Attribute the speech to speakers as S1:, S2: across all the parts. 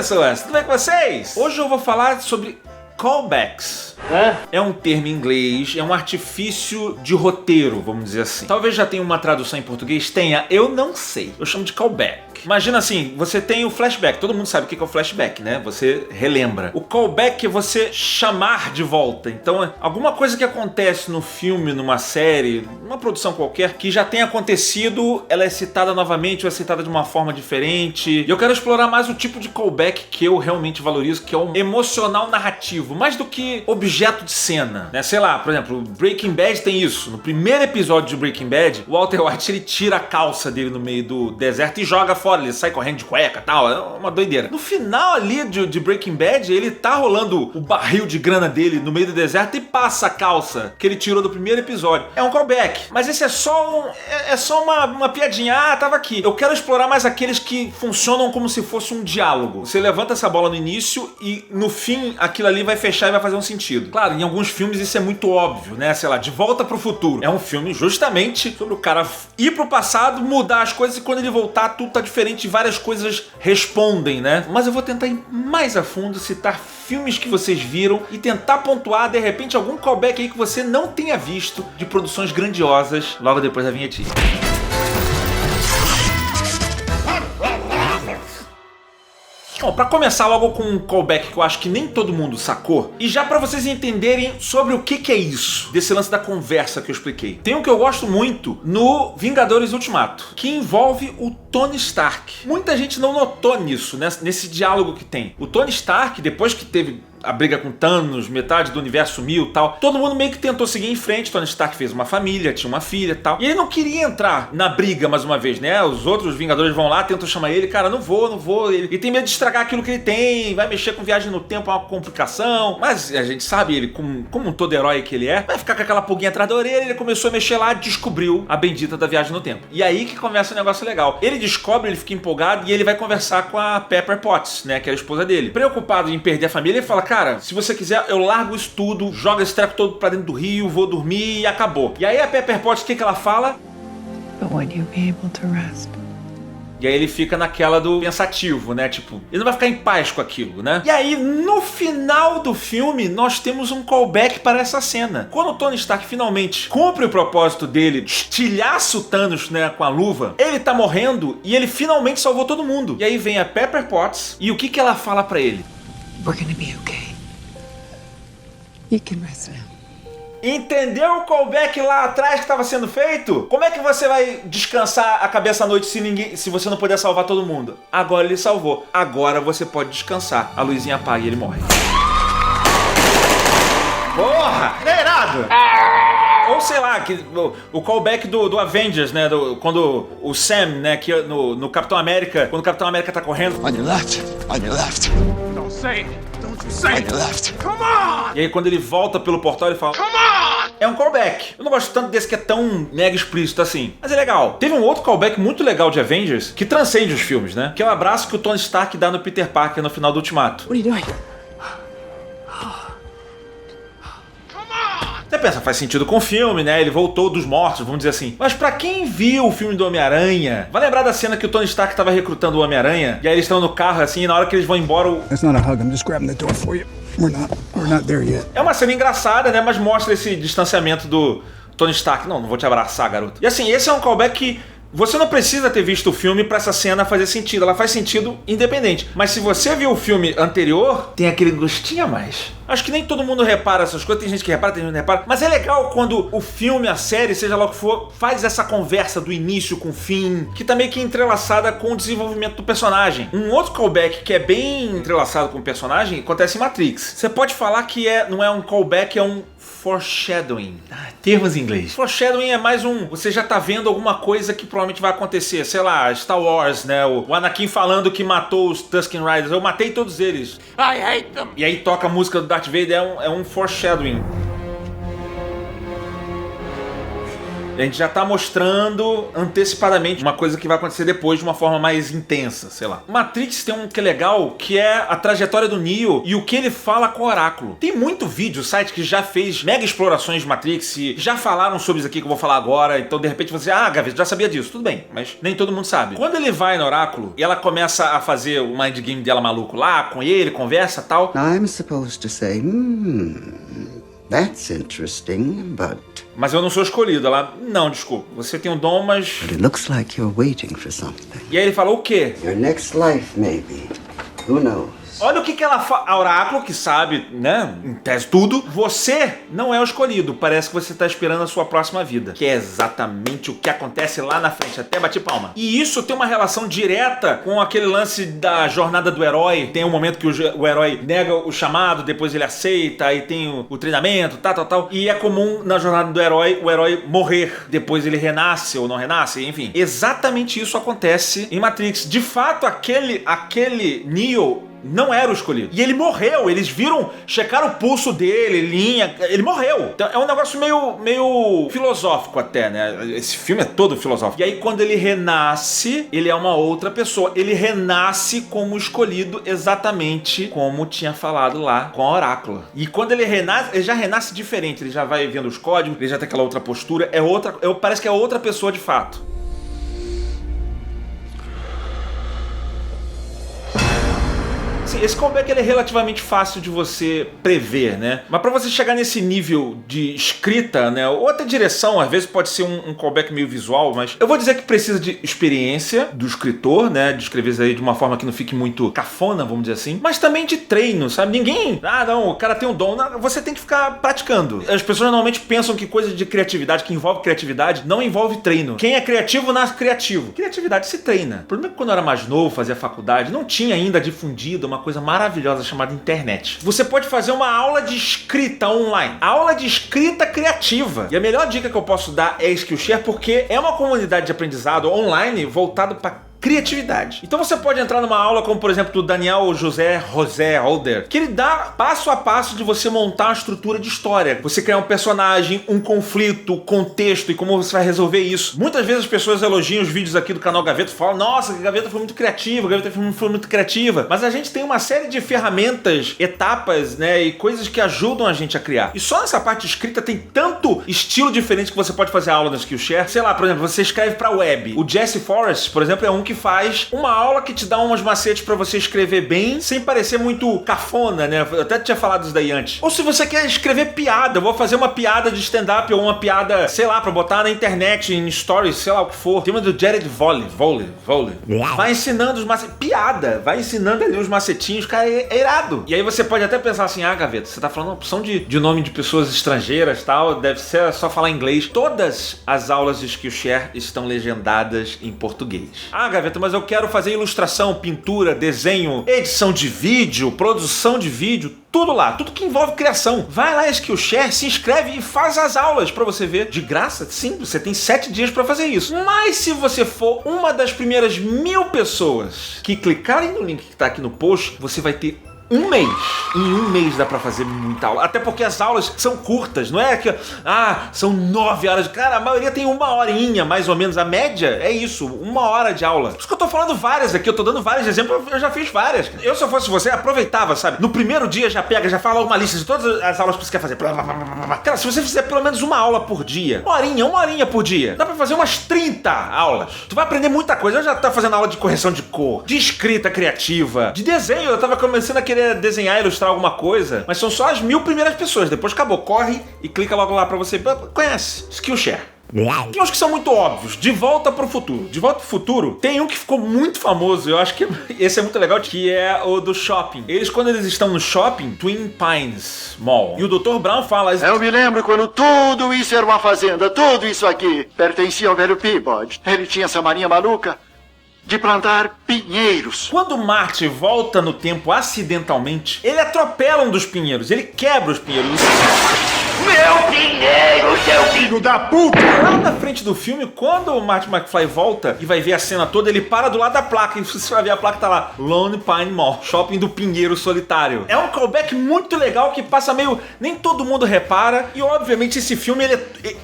S1: pessoas, tudo bem com vocês? Hoje eu vou falar sobre callbacks. É um termo em inglês, é um artifício de roteiro, vamos dizer assim. Talvez já tenha uma tradução em português, tenha, eu não sei. Eu chamo de callback. Imagina assim, você tem o flashback, todo mundo sabe o que é o flashback, né? Você relembra. O callback é você chamar de volta. Então, alguma coisa que acontece no filme, numa série, numa produção qualquer, que já tenha acontecido, ela é citada novamente ou é citada de uma forma diferente. E eu quero explorar mais o tipo de callback que eu realmente valorizo, que é o emocional narrativo, mais do que objeto de cena, né? Sei lá, por exemplo, Breaking Bad tem isso. No primeiro episódio de Breaking Bad, o Walter White, ele tira a calça dele no meio do deserto e joga fora. Ele sai correndo de cueca e tal, é uma doideira. No final ali de Breaking Bad, ele tá rolando o barril de grana dele no meio do deserto e passa a calça que ele tirou do primeiro episódio. É um callback, mas esse é só uma piadinha. Ah, tava aqui. Eu quero explorar mais aqueles que funcionam como se fosse um diálogo. Você levanta essa bola no início e no fim aquilo ali vai fechar e vai fazer um sentido. Claro, em alguns filmes isso é muito óbvio, né? Sei lá, De Volta pro Futuro. É um filme justamente sobre o cara ir pro passado, mudar as coisas e quando ele voltar tudo tá diferente e várias coisas respondem, né? Mas eu vou tentar ir mais a fundo, citar filmes que vocês viram e tentar pontuar, de repente, algum callback aí que você não tenha visto de produções grandiosas logo depois da vinhetinha. Bom, pra começar logo com um callback que eu acho que nem todo mundo sacou, e já pra vocês entenderem sobre o que é isso, desse lance da conversa que eu expliquei. Tem um que eu gosto muito no Vingadores Ultimato, que envolve o Tony Stark. Muita gente não notou nisso, né? Nesse diálogo que tem. O Tony Stark, depois que teve a briga com Thanos, metade do universo sumiu e tal, todo mundo meio que tentou seguir em frente. Tony Stark fez uma família, tinha uma filha e tal, e ele não queria entrar na briga mais uma vez, né? Os outros Vingadores vão lá, tentam chamar ele, cara, não vou, ele tem medo de estragar aquilo que ele tem, vai mexer com viagem no tempo, é uma complicação, mas a gente sabe, ele, como um todo herói que ele é, vai ficar com aquela pulguinha atrás da orelha. Ele começou a mexer lá, descobriu a bendita da viagem no tempo. E aí que começa um negócio legal. Ele descobre, ele fica empolgado e ele vai conversar com a Pepper Potts, né, que é a esposa dele. Preocupado em perder a família, ele fala, cara, se você quiser, eu largo isso tudo, joga esse treco todo pra dentro do rio, vou dormir e acabou. E aí a Pepper Potts, o que ela fala?
S2: But would you be able to rest?
S1: E aí ele fica naquela do pensativo, né? Tipo, ele não vai ficar em paz com aquilo, né? E aí, no final do filme, nós temos um callback para essa cena. Quando o Tony Stark finalmente cumpre o propósito dele, estilhaça o Thanos, né, com a luva, ele tá morrendo e ele finalmente salvou todo mundo. E aí vem a Pepper Potts e o que ela fala pra ele?
S2: We're gonna be okay. You can rest now.
S1: Entendeu o callback lá atrás que estava sendo feito? Como é que você vai descansar a cabeça à noite se você não puder salvar todo mundo? Agora ele salvou. Agora você pode descansar. A luzinha apaga e ele morre. Porra! É irado! Ou sei lá, o callback do Avengers, né? Quando o Sam, né? Que no Capitão América, quando o Capitão América tá correndo.
S3: On your left. On your left.
S4: Don't say it. Don't you say it.
S3: On your left.
S4: Come on!
S1: E aí quando ele volta pelo portal, ele fala...
S4: Come on!
S1: É um callback. Eu não gosto tanto desse que é tão mega explícito assim. Mas é legal. Teve um outro callback muito legal de Avengers que transcende os filmes, né? Que é o abraço que o Tony Stark dá no Peter Parker no final do Ultimato.
S2: What are you doing?
S1: Você pensa, faz sentido com o filme, né? Ele voltou dos mortos, vamos dizer assim. Mas pra quem viu o filme do Homem-Aranha, vai lembrar da cena que o Tony Stark tava recrutando o Homem-Aranha, e aí eles estão no carro assim, e na hora que eles vão embora...
S3: It's not a hug. I'm just grabbing the door for you. We're not there yet.
S1: É uma cena engraçada, né? Mas mostra esse distanciamento do Tony Stark. Não vou te abraçar, garoto. E assim, esse é um callback que... Você não precisa ter visto o filme pra essa cena fazer sentido. Ela faz sentido independente. Mas se você viu o filme anterior, tem aquele gostinho a mais. Acho que nem todo mundo repara essas coisas. Tem gente que repara, tem gente que não repara. Mas é legal quando o filme, a série, seja lá o que for, faz essa conversa do início com o fim, que tá meio que entrelaçada com o desenvolvimento do personagem. Um outro callback que é bem entrelaçado com o personagem acontece em Matrix. Você pode falar que não é um callback, é um foreshadowing. Termos em inglês. Foreshadowing é mais você já tá vendo alguma coisa que provavelmente vai acontecer. Sei lá, Star Wars, né? O Anakin falando que matou os Tusken Riders. Eu matei todos eles.
S4: I hate them.
S1: E aí toca a música do Darth Vader, é um foreshadowing. A gente já tá mostrando antecipadamente uma coisa que vai acontecer depois de uma forma mais intensa, sei lá. Matrix tem um que é legal, que é a trajetória do Neo e o que ele fala com o Oráculo. Tem muito vídeo, site que já fez mega explorações de Matrix e já falaram sobre isso aqui que eu vou falar agora, então de repente você, Gaveta, já sabia disso. Tudo bem, mas nem todo mundo sabe. Quando ele vai no Oráculo e ela começa a fazer o mind game dela maluco lá, com ele, conversa e tal.
S5: I'm supposed to say, that's interesting, but...
S1: Mas eu não sou escolhido. Ela, não, desculpa, você tem um dom, mas...
S5: But it looks like you're waiting for something.
S1: E aí ele falou o quê?
S5: Your next life, maybe. Who knows?
S1: Olha o que ela fala. A Oráculo, que sabe, né, em tese tudo, você não é o escolhido. Parece que você tá esperando a sua próxima vida. Que é exatamente o que acontece lá na frente. Até bati palma. E isso tem uma relação direta com aquele lance da jornada do herói. Tem um momento que o herói nega o chamado, depois ele aceita, aí tem o treinamento, tal. E é comum na jornada do herói, o herói morrer. Depois ele renasce ou não renasce, enfim. Exatamente isso acontece em Matrix. De fato, aquele Neo não era o escolhido. E ele morreu, eles viram, checaram o pulso dele, linha, ele morreu. Então é um negócio meio filosófico até, né? Esse filme é todo filosófico. E aí quando ele renasce, ele é uma outra pessoa. Ele renasce como escolhido exatamente como tinha falado lá com a Oráculo. E quando ele renasce, ele já renasce diferente, ele já vai vendo os códigos, ele já tem aquela outra postura, parece que é outra pessoa de fato. Esse callback ele é relativamente fácil de você prever, né? Mas pra você chegar nesse nível de escrita, né? Ou até direção, às vezes pode ser um callback meio visual, mas eu vou dizer que precisa de experiência do escritor, né? De escrever isso aí de uma forma que não fique muito cafona, vamos dizer assim. Mas também de treino, sabe? Ninguém... não, o cara tem um dom. Não, você tem que ficar praticando. As pessoas normalmente pensam que coisa de criatividade, que envolve criatividade, não envolve treino. Quem é criativo, nasce criativo. Criatividade se treina. O problema é que quando eu era mais novo, fazia faculdade, não tinha ainda difundido uma coisa maravilhosa chamada internet. Você pode fazer uma aula de escrita online. Aula de escrita criativa. E a melhor dica que eu posso dar é Skillshare, porque é uma comunidade de aprendizado online voltada para criatividade. Então você pode entrar numa aula como, por exemplo, do Daniel José Holder, que ele dá passo a passo de você montar uma estrutura de história. Você criar um personagem, um conflito, contexto e como você vai resolver isso. Muitas vezes as pessoas elogiam os vídeos aqui do canal Gaveta e falam, nossa, a Gaveta foi muito criativa, a Gaveta foi muito criativa. Mas a gente tem uma série de ferramentas, etapas, né, e coisas que ajudam a gente a criar. E só nessa parte escrita tem tanto estilo diferente que você pode fazer aula no Skillshare. Sei lá, por exemplo, você escreve pra web. O Jesse Forrest, por exemplo, é um que faz uma aula que te dá umas macetes pra você escrever bem, sem parecer muito cafona, né? Eu até tinha falado isso daí antes. Ou se você quer escrever piada, eu vou fazer uma piada de stand-up ou uma piada, sei lá, pra botar na internet, em stories, sei lá o que for. Tem uma do Jared Volley. Vai ensinando os macetinhos. Piada. Vai ensinando ali os macetinhos, cara, é irado. E aí você pode até pensar assim, Gaveta, você tá falando uma opção de nome de pessoas estrangeiras e tal, deve ser só falar inglês. Todas as aulas de Skillshare estão legendadas em português. Gaveta, mas eu quero fazer ilustração, pintura, desenho, edição de vídeo, produção de vídeo, tudo lá, tudo que envolve criação. Vai lá, Skillshare, se inscreve e faz as aulas pra você ver. De graça? Sim, você tem 7 dias pra fazer isso. Mas se você for uma das primeiras 1000 pessoas que clicarem no link que tá aqui no post, você vai ter um mês. Em um mês dá pra fazer muita aula. Até porque as aulas são curtas. Não é que, são 9 horas. Cara, a maioria tem 1 horinha, mais ou menos. A média é isso, 1 hora de aula. Por isso que eu tô falando várias aqui. Eu tô dando vários exemplos. Eu já fiz várias. Eu, se eu fosse você, aproveitava, sabe? No primeiro dia já pega, já fala uma lista de todas as aulas que você quer fazer. Cara, se você fizer pelo menos 1 aula por dia, 1 horinha por dia, dá pra fazer umas 30 aulas. Tu vai aprender muita coisa. Eu já tava fazendo aula de correção de cor, de escrita criativa, de desenho. Eu tava começando a querer desenhar, ilustrar alguma coisa, mas são só as 1000 primeiras pessoas. Depois acabou, corre e clica logo lá pra você. Conhece, Skillshare. Tem uns que são muito óbvios. De Volta pro Futuro. De Volta pro Futuro tem um que ficou muito famoso. Eu acho que esse é muito legal, que é o do shopping. Quando eles estão no shopping, Twin Pines Mall, e o Dr. Brown fala...
S6: Eu me lembro quando tudo isso era uma fazenda. Tudo isso aqui pertencia ao velho Peabody. Ele tinha essa marinha maluca. de plantar pinheiros.
S1: Quando o Marty volta no tempo acidentalmente, ele atropela um dos pinheiros, ele quebra os pinheiros.
S6: Meu pinheiro, seu filho da puta!
S1: Lá na frente do filme, quando o Marty McFly volta e vai ver a cena toda, ele para do lado da placa. E você vai ver a placa, tá lá, Lone Pine Mall, Shopping do Pinheiro Solitário. É um callback muito legal que passa meio... Nem todo mundo repara. E obviamente esse filme,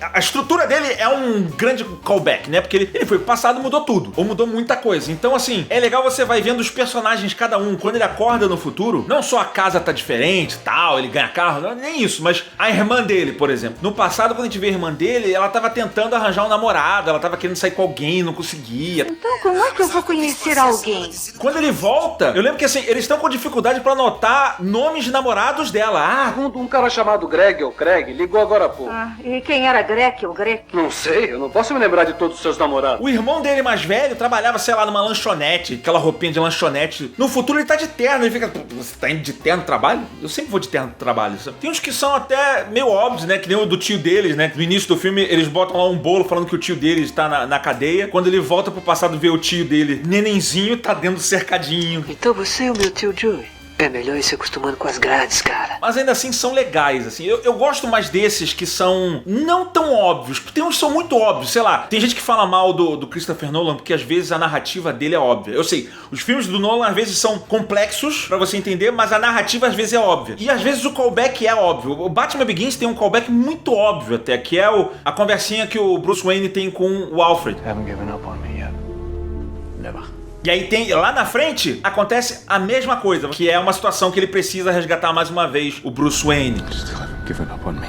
S1: a estrutura dele é um grande callback, né? Porque ele foi passado e mudou tudo. Ou mudou muita coisa. Então assim, é legal você vai vendo os personagens, cada um, quando ele acorda no futuro. Não só a casa tá diferente, tal, ele ganha carro, não, nem isso. Mas a irmã dele, por exemplo. No passado, quando a gente vê a irmã dele, ela tava tentando arranjar um namorado, ela tava querendo sair com alguém, não conseguia.
S7: Então como é que eu vou conhecer alguém?
S1: Quando ele volta, eu lembro que assim, eles estão com dificuldade pra anotar nomes de namorados dela.
S8: Um cara chamado Greg ou Craig ligou agora há pouco.
S7: E quem era Greg ou Greg?
S8: Não sei, eu não posso me lembrar de todos os seus namorados.
S1: O irmão dele mais velho trabalhava, sei lá, numa lanchonete, aquela roupinha de lanchonete. No futuro ele tá de terno, ele fica, você tá indo de terno no trabalho? Eu sempre vou de terno no trabalho. Tem uns que são até meio óbvios, né, que nem o do tio deles, né, no início do filme eles botam lá um bolo falando que o tio deles tá na cadeia. Quando ele volta pro passado ver o tio dele, nenenzinho, tá dentro do cercadinho.
S2: Então você é o meu tio Joey. É melhor ir se acostumando com as grades, cara.
S1: Mas ainda assim são legais, assim. Eu gosto mais desses que são não tão óbvios. Tem uns que são muito óbvios, sei lá. Tem gente que fala mal do Christopher Nolan porque às vezes a narrativa dele é óbvia. Eu sei, os filmes do Nolan às vezes são complexos pra você entender, mas a narrativa às vezes é óbvia. E às vezes o callback é óbvio. O Batman Begins tem um callback muito óbvio até, que é a conversinha que o Bruce Wayne tem com o Alfred.
S8: Haven't given up on me yet. Never.
S1: E aí tem, lá na frente, acontece a mesma coisa, que é uma situação que ele precisa resgatar mais uma vez o Bruce Wayne.
S8: Still haven't given up on me.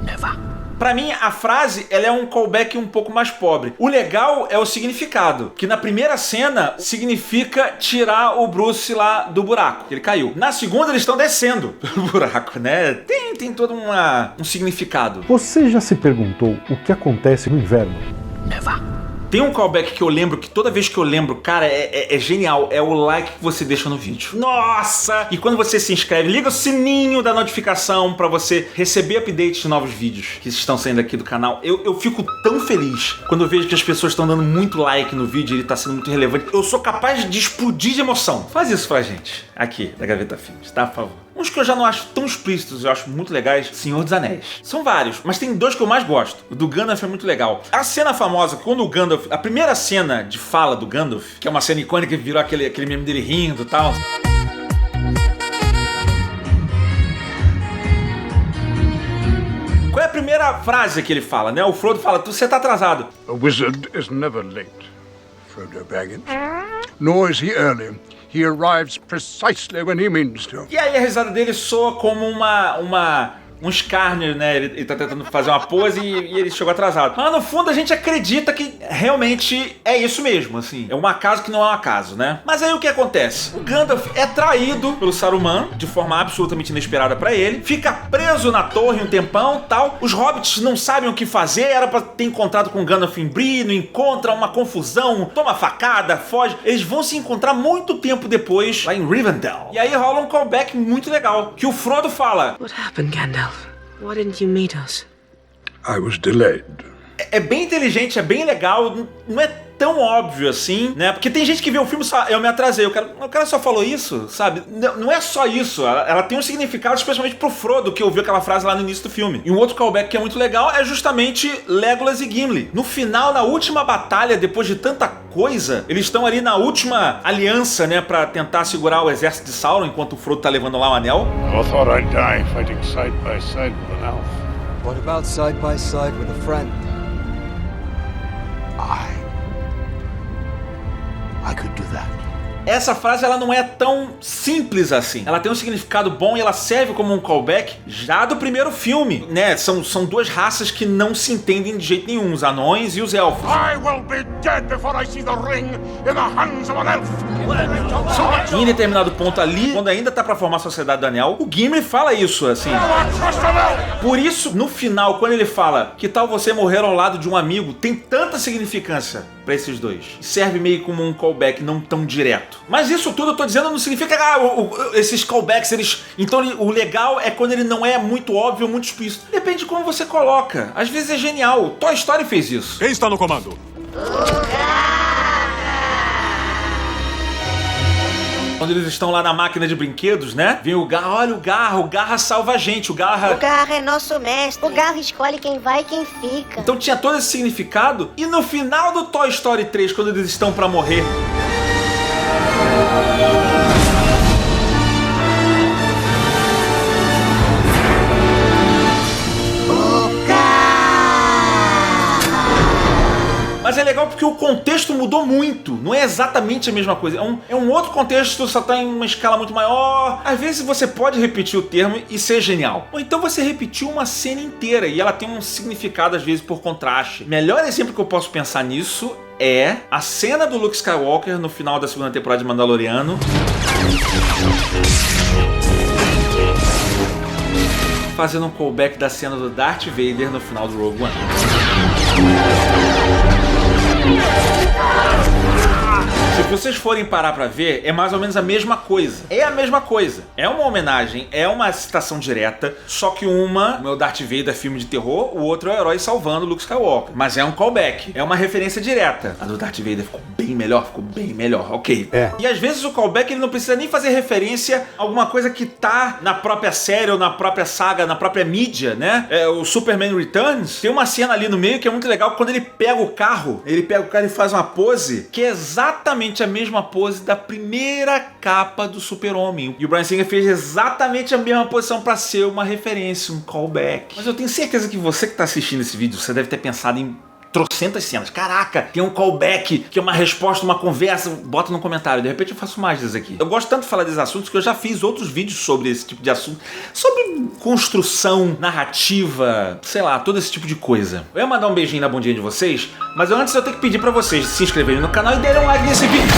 S8: Never.
S1: Pra mim, a frase, ela é um callback um pouco mais pobre. O legal é o significado, que na primeira cena significa tirar o Bruce lá do buraco, que ele caiu. Na segunda, eles estão descendo pelo buraco, né? Tem todo um significado.
S9: Você já se perguntou o que acontece no inverno?
S8: Never.
S1: Tem um callback que eu lembro, que toda vez que eu lembro, cara, é genial. É o like que você deixa no vídeo. Nossa! E quando você se inscreve, liga o sininho da notificação pra você receber updates de novos vídeos que estão saindo aqui do canal. Eu fico tão feliz quando eu vejo que as pessoas estão dando muito like no vídeo e ele tá sendo muito relevante. Eu sou capaz de explodir de emoção. Faz isso pra gente, aqui, da Gaveta Filmes, tá? Por favor. Uns que eu já não acho tão explícitos, eu acho muito legais, Senhor dos Anéis. São vários, mas tem dois que eu mais gosto. O do Gandalf é muito legal. A cena famosa, quando o Gandalf... A primeira cena de fala do Gandalf, que é uma cena icônica que virou aquele meme dele rindo e tal... Qual é a primeira frase que ele fala, né? O Frodo fala, você tá atrasado.
S3: A wizard is never late, Frodo Baggins. Nor is he early. He arrives precisely when he means to.
S1: E aí a risada dele soa como um escárnio, né? Ele tá tentando fazer uma pose e ele chegou atrasado. Mas no fundo a gente acredita que realmente é isso mesmo, assim. É um acaso que não é um acaso, né? Mas aí o que acontece? O Gandalf é traído pelo Saruman, de forma absolutamente inesperada pra ele. Fica preso na torre um tempão, tal. Os hobbits não sabem o que fazer. Era pra ter encontrado com o Gandalf em Bree, não encontra, uma confusão. Toma facada, foge. Eles vão se encontrar muito tempo depois, lá em Rivendell. E aí rola um callback muito legal, que o Frodo fala...
S2: What happened, Gandalf? Why didn't you meet us?
S3: I was delayed.
S1: É bem inteligente, é bem legal, não é tão óbvio assim, né? Porque tem gente que vê o filme e fala, eu me atrasei, o cara só falou isso, sabe? Não é só isso, ela tem um significado especialmente pro Frodo, que ouviu aquela frase lá no início do filme. E um outro callback que é muito legal é justamente Legolas e Gimli. No final, na última batalha, depois de tanta coisa, eles estão ali na última aliança, né? Pra tentar segurar o exército de Sauron, enquanto o Frodo tá levando lá o anel.
S3: I thought I'd die fighting side by side with an elf.
S10: What about side by side with a friend?
S6: I could do that.
S1: Essa frase ela não é tão simples assim. Ela tem um significado bom e ela serve como um callback já do primeiro filme, né? São duas raças que não se entendem de jeito nenhum, os anões e os elfos.
S4: I will be dead before I see the ring in the hands of an elf.
S1: E em determinado ponto ali, quando ainda tá pra formar a Sociedade do Anel, o Gimli fala isso, assim. Por isso, no final, quando ele fala que tal você morrer ao lado de um amigo, tem tanta significância pra esses dois. Serve meio como um callback não tão direto. Mas isso tudo eu tô dizendo não significa que esses callbacks, eles... Então o legal é quando ele não é muito óbvio, muito explícito. Depende de como você coloca. Às vezes é genial. Toy Story fez isso.
S4: Quem está no comando?
S1: Quando eles estão lá na máquina de brinquedos, né? Vem o Garra, olha o Garra salva a gente, o Garra
S11: é nosso mestre, o Garra escolhe quem vai e quem fica.
S1: Então tinha todo esse significado, e no final do Toy Story 3, quando eles estão pra morrer, mas é legal porque o contexto mudou muito. Não é exatamente a mesma coisa. É um outro contexto, só tá em uma escala muito maior. Às vezes você pode repetir o termo e ser genial. Ou então você repetiu uma cena inteira e ela tem um significado, às vezes, por contraste. Melhor exemplo que eu posso pensar nisso é a cena do Luke Skywalker no final da segunda temporada de Mandaloriano, fazendo um callback da cena do Darth Vader no final do Rogue One. Se vocês forem parar pra ver, é mais ou menos a mesma coisa. É a mesma coisa. É uma homenagem, é uma citação direta, só que o meu Darth Vader filme de terror, o outro é o herói salvando o Luke Skywalker. Mas é um callback, é uma referência direta. A do Darth Vader ficou bem melhor, ok. E às vezes o callback ele não precisa nem fazer referência a alguma coisa que tá na própria série ou na própria saga, na própria mídia, né? O Superman Returns, tem uma cena ali no meio que é muito legal, quando ele pega o carro e faz uma pose que é exatamente a mesma pose da primeira capa do Super-Homem. E o Bryan Singer fez exatamente a mesma posição pra ser uma referência, um callback. Mas eu tenho certeza que você que tá assistindo esse vídeo, você deve ter pensado em trocentas cenas. Caraca, tem um callback, que é uma resposta, uma conversa. Bota no comentário, de repente eu faço mais disso aqui. Eu gosto tanto de falar desses assuntos que eu já fiz outros vídeos sobre esse tipo de assunto. Sobre construção, narrativa, sei lá, todo esse tipo de coisa. Eu ia mandar um beijinho na bundinha de vocês, mas antes eu tenho que pedir pra vocês se inscreverem no canal e derem um like nesse vídeo.